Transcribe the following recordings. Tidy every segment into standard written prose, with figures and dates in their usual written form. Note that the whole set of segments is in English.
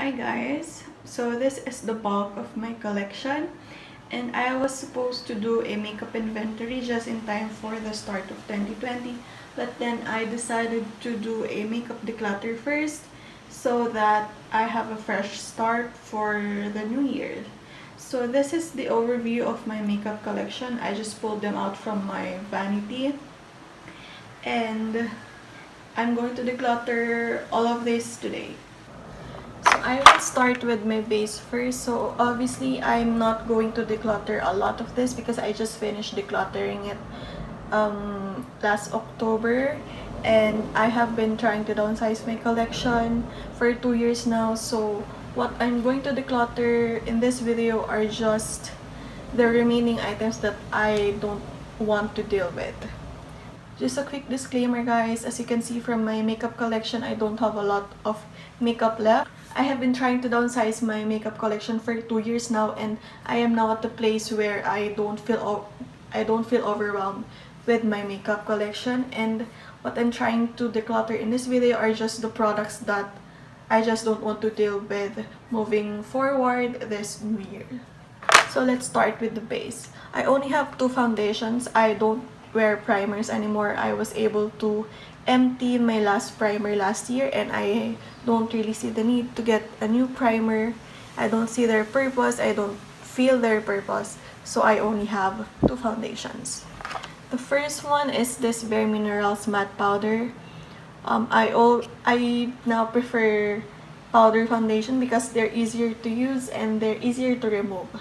Hi guys, so this is the bulk of my collection, and I was supposed to do a makeup inventory just in time for the start of 2020, but then I decided to do a makeup declutter first so that I have a fresh start for the new year. So this is the overview of my makeup collection. I just pulled them out from my vanity, and I'm going to declutter all of this today. So I will start with my base first. So obviously I'm not going to declutter a lot of this because I just finished decluttering it last October, and I have been trying to downsize my collection for 2 years now. So what I'm going to declutter in this video are just the remaining items that I don't want to deal with. Just a quick disclaimer guys, as you can see from my makeup collection, I don't have a lot of makeup left. I have been trying to downsize my makeup collection for 2 years now, and I am now at the place where I don't feel overwhelmed with my makeup collection. And what I'm trying to declutter in this video are just the products that I just don't want to deal with moving forward this new year. So let's start with the base. I only have 2 foundations. I don't wear primers anymore. I was able to empty my last primer last year, and I don't really see the need to get a new primer. I don't see their purpose. I don't feel their purpose. So I only have 2 foundations. The first one is this Bare Minerals matte powder. I now prefer powder foundation because they're easier to use and they're easier to remove.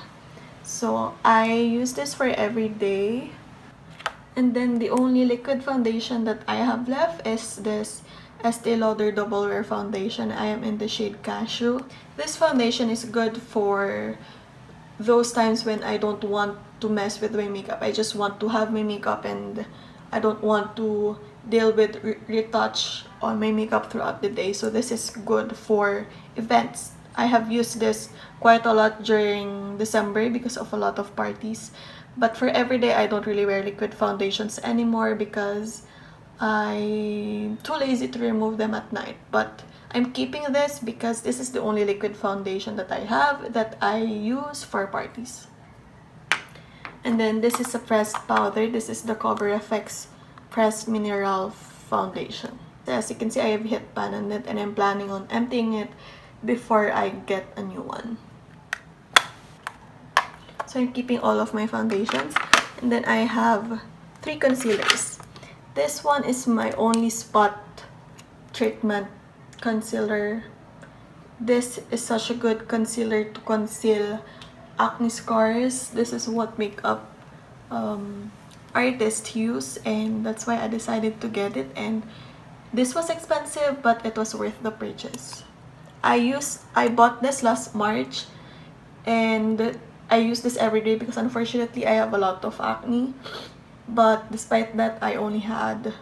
So I use this for every day. And then the only liquid foundation that I have left is this Estee Lauder Double Wear Foundation. I am in the shade Cashew. This foundation is good for those times when I don't want to mess with my makeup. I just want to have my makeup and I don't want to deal with retouch on my makeup throughout the day. So this is good for events. I have used this quite a lot during December because of a lot of parties. But for everyday, I don't really wear liquid foundations anymore because I'm too lazy to remove them at night. But I'm keeping this because this is the only liquid foundation that I have that I use for parties. And then this is a pressed powder. This is the Cobra Effects Pressed Mineral Foundation. As you can see, I have hit pan on it and I'm planning on emptying it before I get a new one. So I'm keeping all of my foundations. And then I have 3 concealers. This one is my only spot treatment concealer. This is such a good concealer to conceal acne scars. This is what makeup artists use, and that's why I decided to get it. And this was expensive, but it was worth the purchase. I bought this last March, and I use this every day because unfortunately I have a lot of acne. But despite that, I only had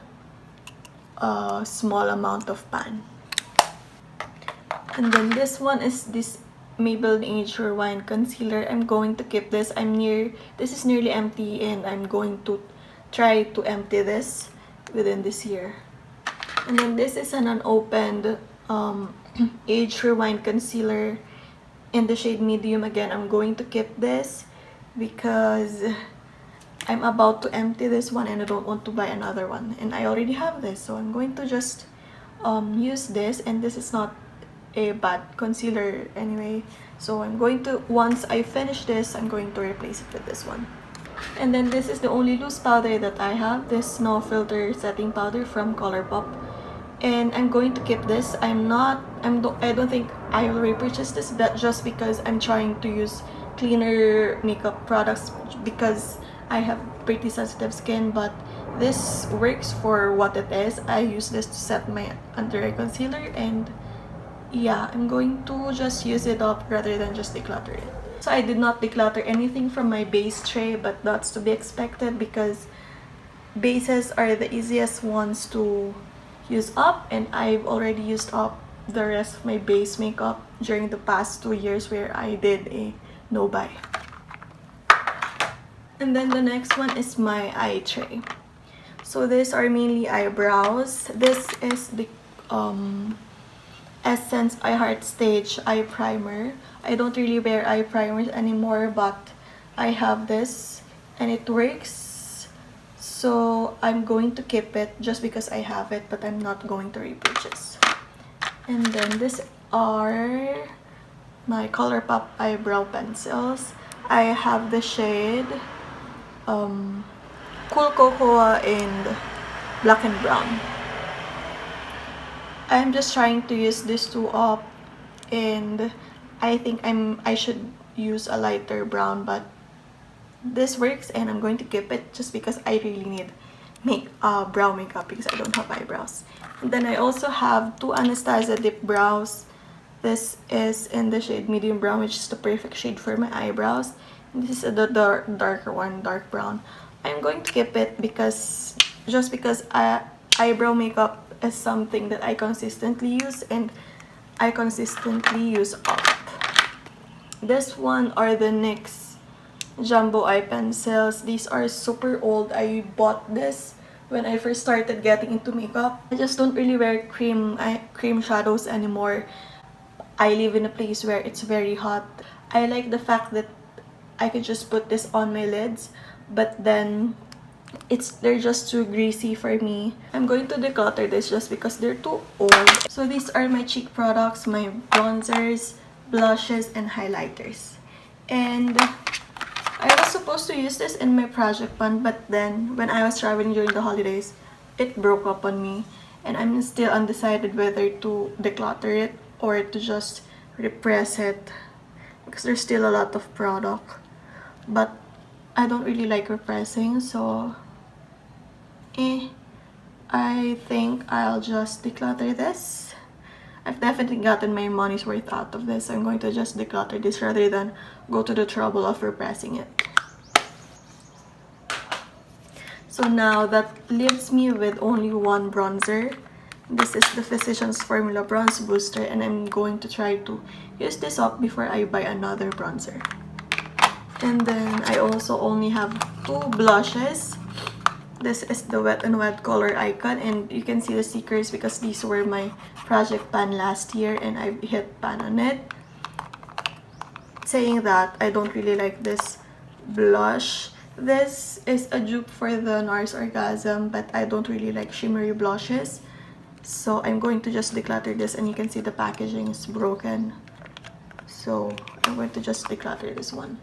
a small amount of pan. And then this one is this Maybelline Age Rewind Concealer. I'm going to keep this. This is nearly empty, and I'm going to try to empty this within this year. And then this is an unopened Age Rewind Concealer in the shade Medium. Again, I'm going to keep this because I'm about to empty this one and I don't want to buy another one. And I already have this, so I'm going to just use this. And this is not a bad concealer anyway. So I'm going to, once I finish this, I'm going to replace it with this one. And then this is the only loose powder that I have. This No Filter Setting Powder from Colourpop. And I'm going to keep this. I don't think I will repurchase this, but just because I'm trying to use cleaner makeup products because I have pretty sensitive skin. But this works for what it is. I use this to set my under eye concealer, and yeah, I'm going to just use it up rather than just declutter it. So I did not declutter anything from my base tray, but that's to be expected because bases are the easiest ones to use up, and I've already used up the rest of my base makeup during the past 2 years where I did a no buy. And then the next one is my eye tray. So these are mainly eyebrows. This is the Essence I Heart Stage Eye Primer. I don't really wear eye primers anymore, but I have this and it works. So I'm going to keep it just because I have it, but I'm not going to repurchase. And then these are my ColourPop eyebrow pencils. I have the shade Cool Cocoa and Black and Brown. I'm just trying to use these two up, and I think I should use a lighter brown, but this works and I'm going to keep it just because I really need brow makeup because I don't have eyebrows. And then I also have two Anastasia dip brows. This is in the shade medium brown, which is the perfect shade for my eyebrows. And this is the darker one, dark brown. I'm going to keep it because eyebrow makeup is something that I consistently use and I consistently use up. This one are the NYX Jumbo Eye Pencils. These are super old. I bought this when I first started getting into makeup. I just don't really wear cream shadows anymore. I live in a place where it's very hot. I like the fact that I could just put this on my lids, but then they're just too greasy for me. I'm going to declutter this just because they're too old. So these are my cheek products, my bronzers, blushes, and highlighters. And I was supposed to use this in my project pan, but then when I was traveling during the holidays, it broke up on me. And I'm still undecided whether to declutter it or to just repress it because there's still a lot of product. But I don't really like repressing, so I think I'll just declutter this. I've definitely gotten my money's worth out of this. I'm going to just declutter this rather than go to the trouble of repressing it. So now that leaves me with only one bronzer. This is the Physicians Formula Bronze Booster, and I'm going to try to use this up before I buy another bronzer. And then I also only have two blushes. This is the Wet n Wet Color Icon, and you can see the stickers because these were my project pan last year and I hit pan on it. Saying that, I don't really like this blush. This is a dupe for the NARS Orgasm, but I don't really like shimmery blushes. So I'm going to just declutter this, and you can see the packaging is broken. So I'm going to just declutter this one.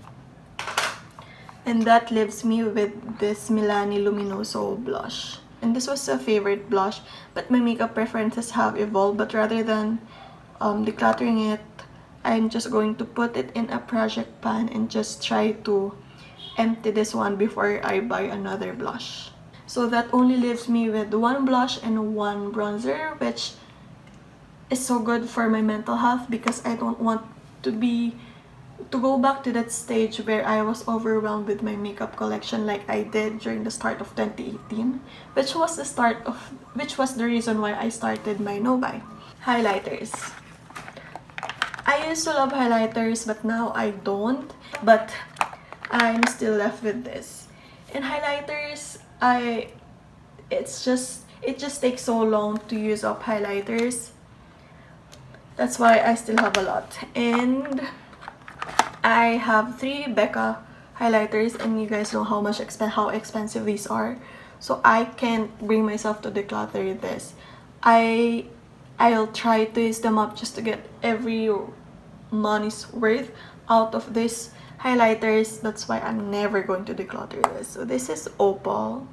And that leaves me with this Milani Luminoso blush. And this was a favorite blush, but my makeup preferences have evolved. But rather than decluttering it, I'm just going to put it in a project pan and just try to empty this one before I buy another blush. So that only leaves me with one blush and one bronzer, which is so good for my mental health because I don't want to go back to that stage where I was overwhelmed with my makeup collection like I did during the start of 2018, which was the reason why I started my no-buy. Highlighters. I used to love highlighters, but now I don't. But I'm still left with this. And highlighters, it just takes so long to use up highlighters. That's why I still have a lot. And I have 3 Becca highlighters, and you guys know how expensive these are. So I can't bring myself to declutter this. I'll try to use them up just to get every money's worth out of these highlighters. That's why I'm never going to declutter this. So this is Opal.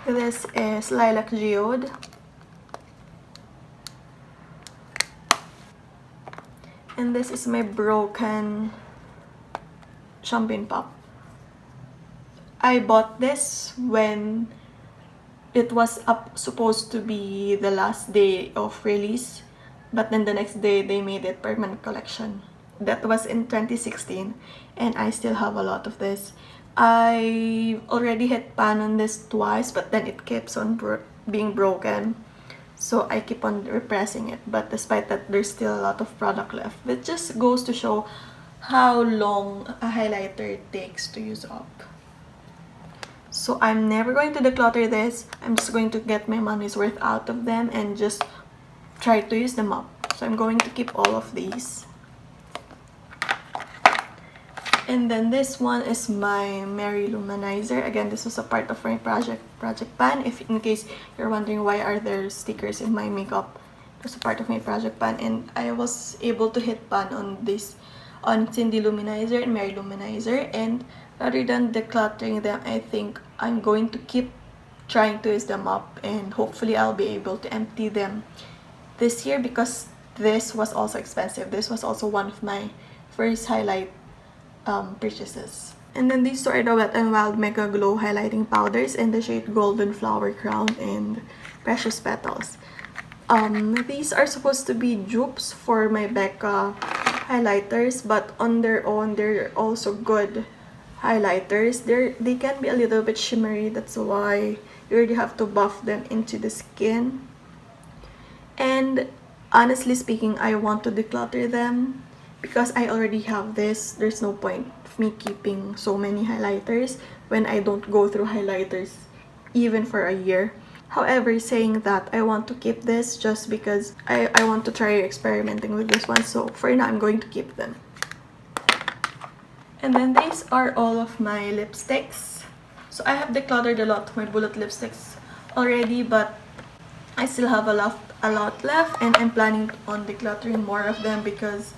This is Lilac Geode. And this is my broken Champagne Pop. I bought this when it was supposed to be the last day of release, but then the next day they made it permanent collection. That was in 2016, and I still have a lot of this. I already hit pan on this twice, but then it keeps on being broken. So I keep on repressing it, but despite that, there's still a lot of product left. It just goes to show how long a highlighter takes to use up. So I'm never going to declutter this. I'm just going to get my money's worth out of them and just try to use them up. So I'm going to keep all of these. And then this one is my Mary Luminizer. Again, this was a part of my project pan. If in case you're wondering why are there stickers in my makeup, it was a part of my project pan, and I was able to hit pan on this, on Cindy Luminizer and Mary Luminizer. And rather than decluttering them, I think I'm going to keep trying to use them up, and hopefully I'll be able to empty them this year, because this was also expensive. This was also one of my first highlight purchases. And then these two are the Wet n Wild Mega Glow highlighting powders in the shade Golden Flower Crown and Precious Petals. These are supposed to be dupes for my Becca highlighters, but on their own they're also good highlighters. They can be a little bit shimmery, that's why you really have to buff them into the skin. And honestly speaking, I want to declutter them because I already have this. There's no point of me keeping so many highlighters when I don't go through highlighters even for a year. However, saying that, I want to keep this just because I want to try experimenting with this one. So for now, I'm going to keep them. And then these are all of my lipsticks. So I have decluttered a lot of my bullet lipsticks already, but I still have a lot left, and I'm planning on decluttering more of them because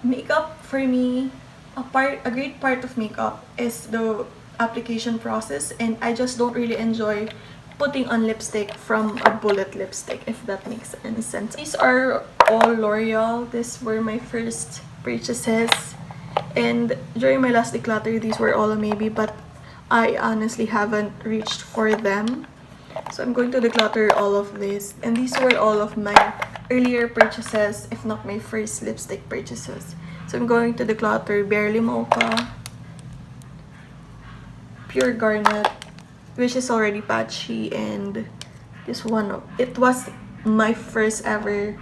makeup for me, a great part of makeup is the application process, and I just don't really enjoy putting on lipstick from a bullet lipstick, if that makes any sense. These are all L'Oreal. These were my first purchases, and during my last declutter, these were all a maybe, but I honestly haven't reached for them. So I'm going to declutter all of this, and these were all of my earlier purchases, if not my first lipstick purchases. So I'm going to declutter Barely Mocha, Pure Garnet, which is already patchy, and this one, it was my first ever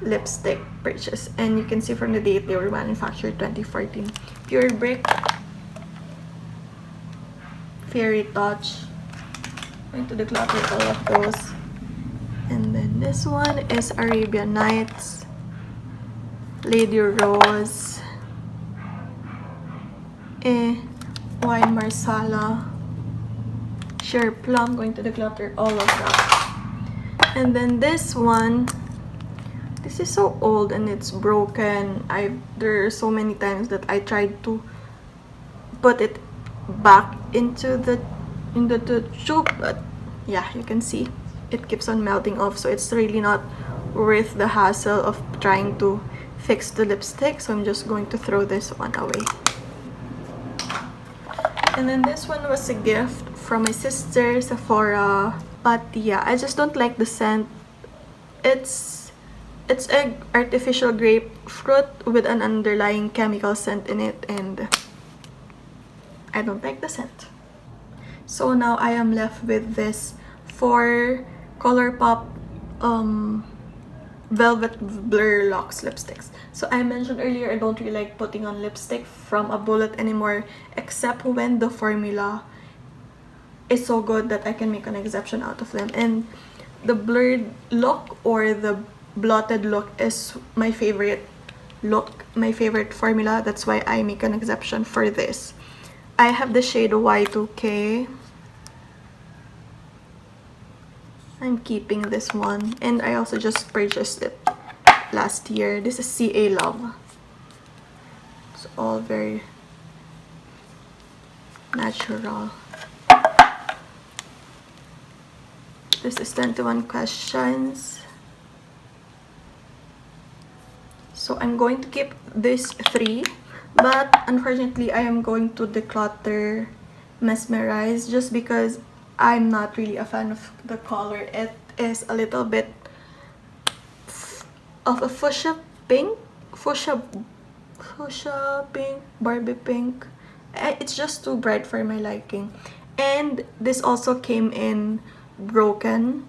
lipstick purchase, and you can see from the date they were manufactured 2014. Pure Brick, Fairy Touch. I'm going to declutter all of those. And then this one is Arabian Nights, Lady Rose, Wine Marsala, Sheer Plum. Going to declutter all of that. And then this one, this is so old and it's broken. There are so many times that I tried to put it back into the tube, but yeah, you can see it keeps on melting off, so it's really not worth the hassle of trying to fix the lipstick. So I'm just going to throw this one away. And then this one was a gift from my sister, Sephora, but yeah, I just don't like the scent. It's an artificial grapefruit with an underlying chemical scent in it, and I don't like the scent. So now I am left with this 4 ColourPop Velvet Blur Locks lipsticks. So I mentioned earlier I don't really like putting on lipstick from a bullet anymore, except when the formula is so good that I can make an exception out of them. And the blurred look or the blotted look is my favorite look, my favorite formula. That's why I make an exception for this. I have the shade Y2K. I'm keeping this one, and I also just purchased it last year. This is CA Love. It's all very natural. This is 21 Questions. So I'm going to keep these 3, but unfortunately I am going to declutter Mesmerize just because I'm not really a fan of the color. It is a little bit of a fuchsia pink, Barbie pink. It's just too bright for my liking. And this also came in broken,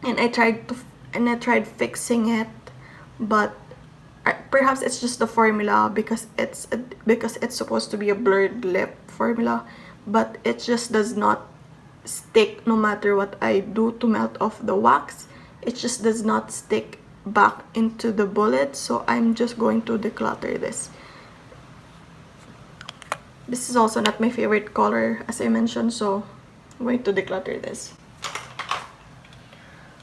and I tried fixing it, but perhaps it's just the formula, because it's supposed to be a blurred lip formula, but it just does not stick no matter what I do to melt off the wax. It just does not stick back into the bullet, so I'm just going to declutter this. This is also not my favorite color, as I mentioned, so I'm going to declutter this.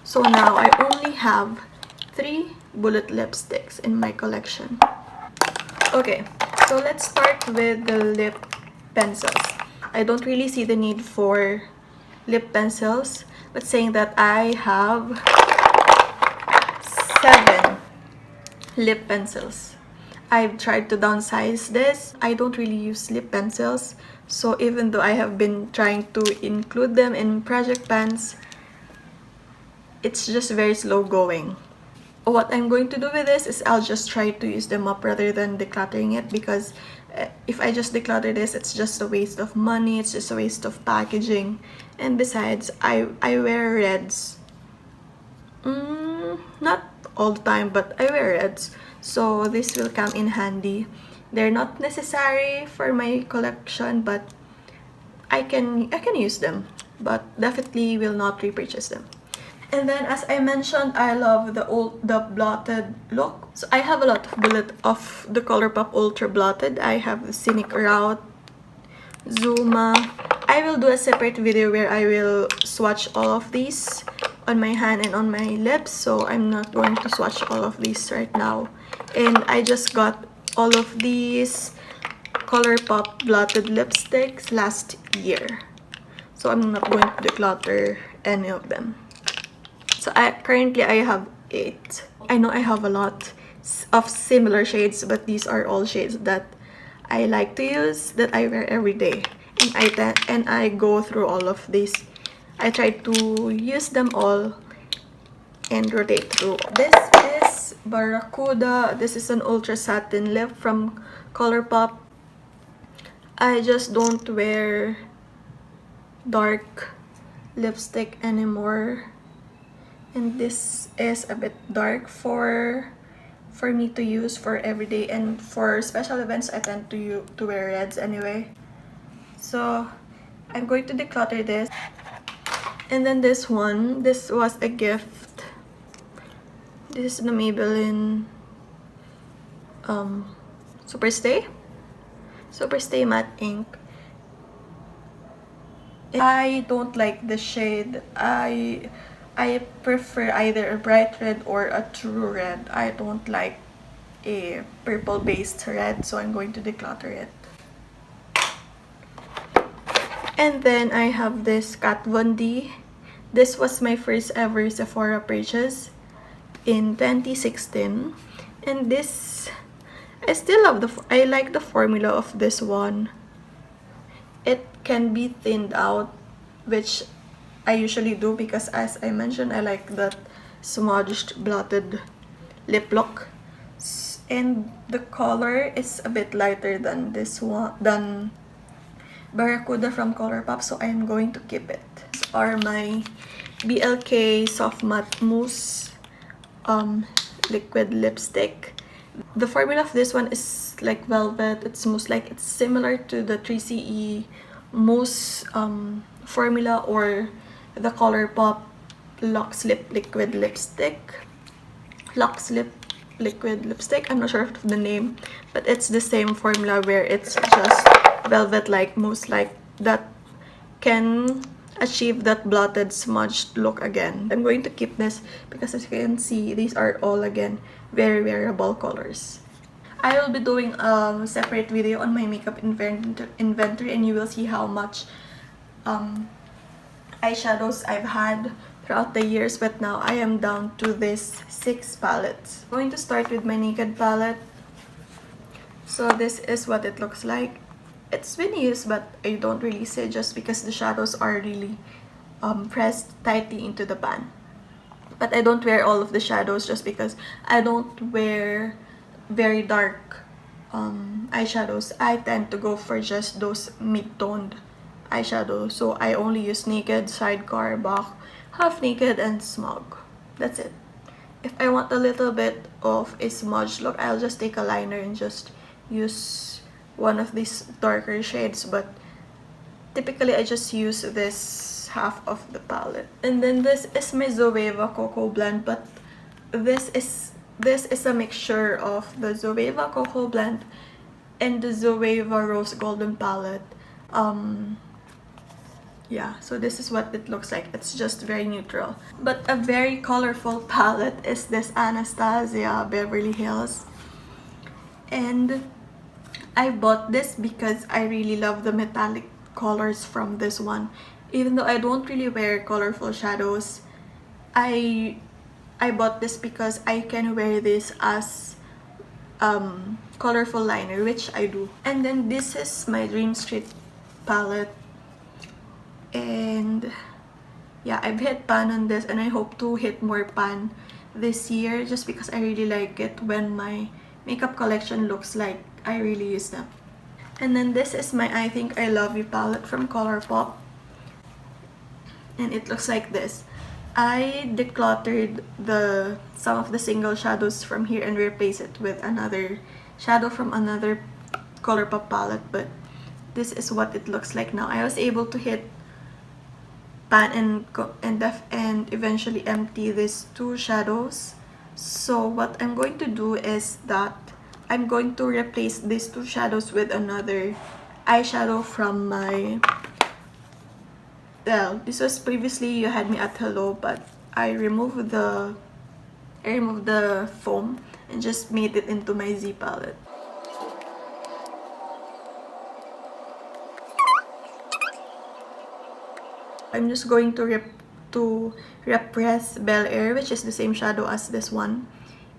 So now I only have 3 bullet lipsticks in my collection. Okay, so let's start with the lip pencils. I don't really see the need for lip pencils, but saying that I have 7 lip pencils. I've tried to downsize this. I don't really use lip pencils, so even though I have been trying to include them in project pans, it's just very slow going. What I'm going to do with this is I'll just try to use them up rather than decluttering it, because if I just declutter this, it's just a waste of money, it's just a waste of packaging. And besides, I wear reds. Not all the time, but I wear reds, so this will come in handy. They're not necessary for my collection, but I can use them, but definitely will not repurchase them. And then, as I mentioned, I love the blotted look. So I have a lot of bullet of the ColourPop Ultra Blotted. I have the Scenic Route, Zuma. I will do a separate video where I will swatch all of these on my hand and on my lips, so I'm not going to swatch all of these right now. And I just got all of these ColourPop blotted lipsticks last year, so I'm not going to declutter any of them. So currently I have 8. I know I have a lot of similar shades, but these are all shades that I like to use, that I wear every day. And I go through all of these. I try to use them all and rotate through. This is Barracuda. This is an Ultra Satin Lip from ColourPop. I just don't wear dark lipstick anymore, and this is a bit dark for me to use for everyday, and for special events I tend to wear reds anyway. So I'm going to declutter this. And then this one, this was a gift. This is the Maybelline Superstay matte ink. I don't like the shade. I prefer either a bright red or a true red. I don't like a purple based red, so I'm going to declutter it. And then I have this Kat Von D. This was my first ever Sephora purchase in 2016. And this, I still love I like the formula of this one. It can be thinned out, which I usually do because, as I mentioned, I like that smudged blotted lip look. And the color is a bit lighter than this one, than Barracuda from ColourPop, so I am going to keep it. These are my BLK Soft Matte Mousse liquid lipstick. The formula of this one is like velvet. It's mousse, like it's similar to the 3CE mousse formula, or the ColourPop Luxe Lip Liquid Lipstick. Luxe Lip Liquid Lipstick. I'm not sure of the name, but it's the same formula where it's just velvet-like mousse, like that can achieve that blotted smudged look again. I'm going to keep this because, as you can see, these are all again very wearable colors. I will be doing a separate video on my makeup inventory, and you will see how much eyeshadows I've had throughout the years, but now I am down to this 6 palettes. I'm going to start with my Naked palette. So this is what it looks like. It's been used, but I don't really say, just because the shadows are really pressed tightly into the pan. But I don't wear all of the shadows just because I don't wear very dark eyeshadows. I tend to go for just those mid-toned eyeshadows. So I only use Naked, Sidecar, Bach, Half Naked, and Smog. That's it. If I want a little bit of a smudge look, I'll just take a liner and just use one of these darker shades, but typically I just use this half of the palette. And then this is my Zoeva Cocoa Blend, but this is a mixture of the Zoeva Cocoa Blend and the Zoeva Rose Golden palette. Yeah, so this is what it looks like. It's just very neutral. But a very colorful palette is this Anastasia Beverly Hills. And I bought this because I really love the metallic colors from this one. Even though I don't really wear colorful shadows, I bought this because I can wear this as colorful liner, which I do. And then this is my Dream Street palette. And yeah, I've hit pan on this, and I hope to hit more pan this year just because I really like it when my makeup collection looks like I really use them. And then this is my I Think I Love You palette from Colourpop, and it looks like this. I decluttered some of the single shadows from here and replaced it with another shadow from another Colourpop palette, but this is what it looks like now. I was able to hit pan and eventually empty these two shadows. So what I'm going to do is that I'm going to replace these two shadows with another eyeshadow from my, well, this was previously You Had Me at Hello, but I removed the foam and just made it into my Z palette. I'm just going to repress Bel Air, which is the same shadow as this one,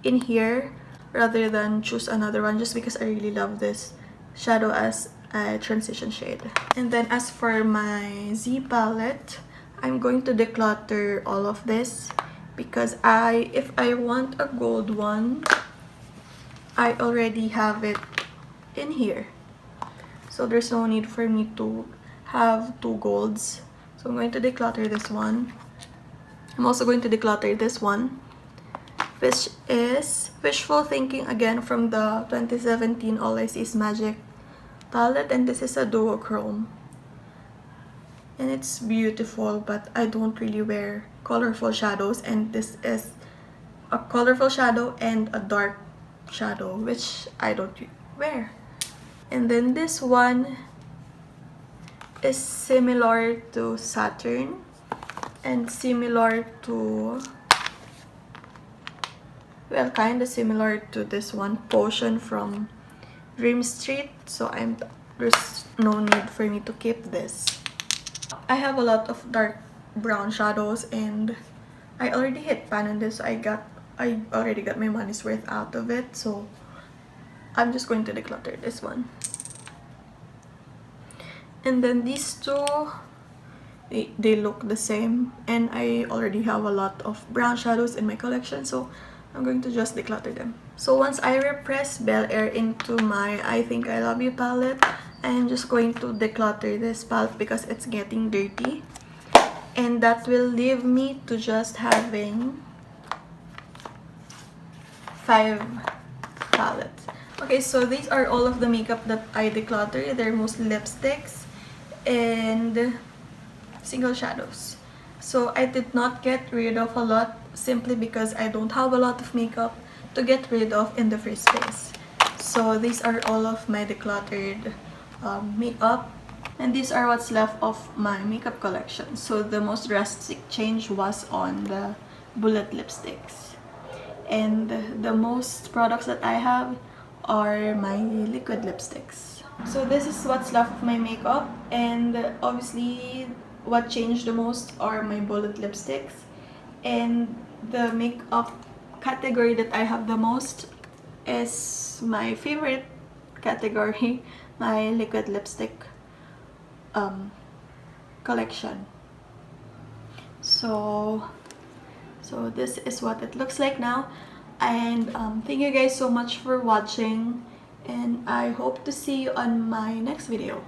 in here rather than choose another one, just because I really love this shadow as a transition shade. And then as for my Z palette, I'm going to declutter all of this because if I want a gold one, I already have it in here. So there's no need for me to have two golds. So I'm going to declutter this one. I'm also going to declutter this one, which is Wishful Thinking again from the 2017 All I See Is Magic palette, and this is a duochrome. And it's beautiful, but I don't really wear colorful shadows, and this is a colorful shadow and a dark shadow, which I don't wear. And then this one is similar to Saturn and similar to, well, kind of similar to this one, Potion from Dream Street. So there's no need for me to keep this. I have a lot of dark brown shadows, and I already hit pan on this. I already got my money's worth out of it, so I'm just going to declutter this one. And then these two, they look the same, and I already have a lot of brown shadows in my collection, so I'm going to just declutter them. So once I repress Bel Air into my I Think I Love You palette, I'm just going to declutter this palette because it's getting dirty, and that will leave me to just having 5 palettes. Okay, so these are all of the makeup that I decluttered. They're mostly lipsticks and single shadows. So I did not get rid of a lot simply because I don't have a lot of makeup to get rid of in the first place. So these are all of my decluttered makeup, and these are what's left of my makeup collection. So the most drastic change was on the bullet lipsticks, and the most products that I have are my liquid lipsticks. So this is what's left of my makeup, and obviously what changed the most are my bullet lipsticks, and the makeup category that I have the most is my favorite category, my liquid lipstick collection. So this is what it looks like now, and thank you guys so much for watching, and I hope to see you on my next video.